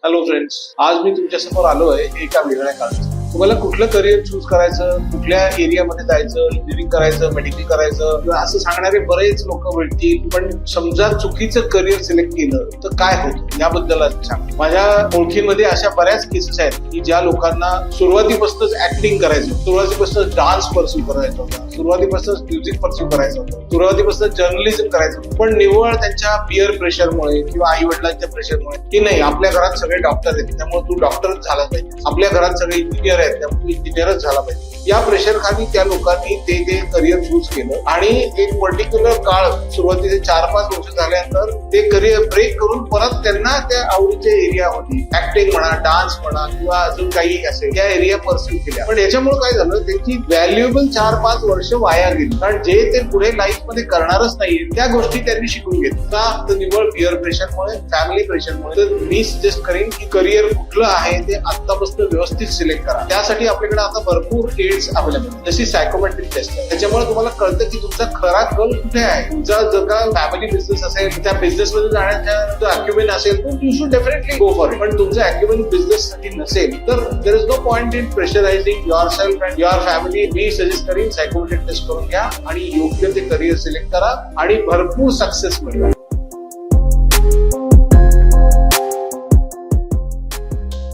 Hello friends, आज मी तुमच्यासमोर आलो आहे एका वेगळ्या काळात. तुम्हाला कुठलं करिअर चूज करायचं, कुठल्या एरियामध्ये जायचं, इंजिनिअरिंग करायचं, मेडिकल करायचं किंवा असं सांगणारे बरेच लोक भेटतील. पण समजा चुकीचं करिअर सिलेक्ट केलं तर काय होतं याबद्दल सांग. माझ्या ओळखीमध्ये अशा बऱ्याच केसेस आहेत की ज्या लोकांना सुरुवातीपासूनच ऍक्टिंग करायचं, सुरुवातीपासूनच डान्स परस्यू करायचा होता, सुरुवातीपासूनच म्युझिक परस्यू करायचं होतं, सुरुवातीपासून जर्नलिझम करायचं होतं. पण निव्वळ त्यांच्या पिअर प्रेशरमुळे किंवा आई वडिलांच्या प्रेशरमुळे की नाही आपल्या घरात सगळे डॉक्टर आहेत त्यामुळे तू डॉक्टरच झाला पाहिजे, आपल्या घरात सगळे इंजिनियर आहेत त्यामुळे इंजिनियरच झाला पाहिजे, या प्रेशर खाली त्या लोकांनी ते करिअर चूज केलं आणि एक पर्टिक्युलर काळ सुरुवातीचे 4-5 वर्ष झाल्यानंतर ते करिअर ब्रेक करून परत त्यांना त्या आवडीच्या एरियामध्ये ऍक्टिंग म्हणा, डान्स म्हणा किंवा अजून काही असेल त्या एरिया परस्यू केल्या. पण याच्यामुळे काय झालं, त्यांची व्हॅल्युएबल 4-5 वर्ष वाया गेली. कारण जे ते पुढे लाईफ मध्ये करणारच नाहीये त्या गोष्टी त्यांनी शिकून घेतल्या. का तर निव्वळ पिअर प्रेशरमुळे, फॅमिली प्रेशरमुळे. तर मी सजेस्ट करेन की करिअर कुठलं आहे ते आतापासून व्यवस्थित सिलेक्ट करा. त्यासाठी आपल्याकडे आता भरपूर एड्स अवेलेबल, जशी सायकोमेट्रिक टेस्ट आहे. त्याच्यामुळे तुम्हाला कळतं की तुमचा खरा कल कुठे आहे. तुमचा जर का फॅमिली बिझनेस असेल, त्या बिझनेस मध्ये जाण्याचा अक्युमेंट असेल तर you should definitely go for it. पण तुमचं अक्युमेंट बिझनेस साठी नसेल तर there is no point in pressurising yourself and your family. मी सजेस्ट करीन सायकोमेट्रिक टेस्ट करून घ्या आणि योग्य ते करिअर सिलेक्ट करा आणि भरपूर सक्सेस मिळवा.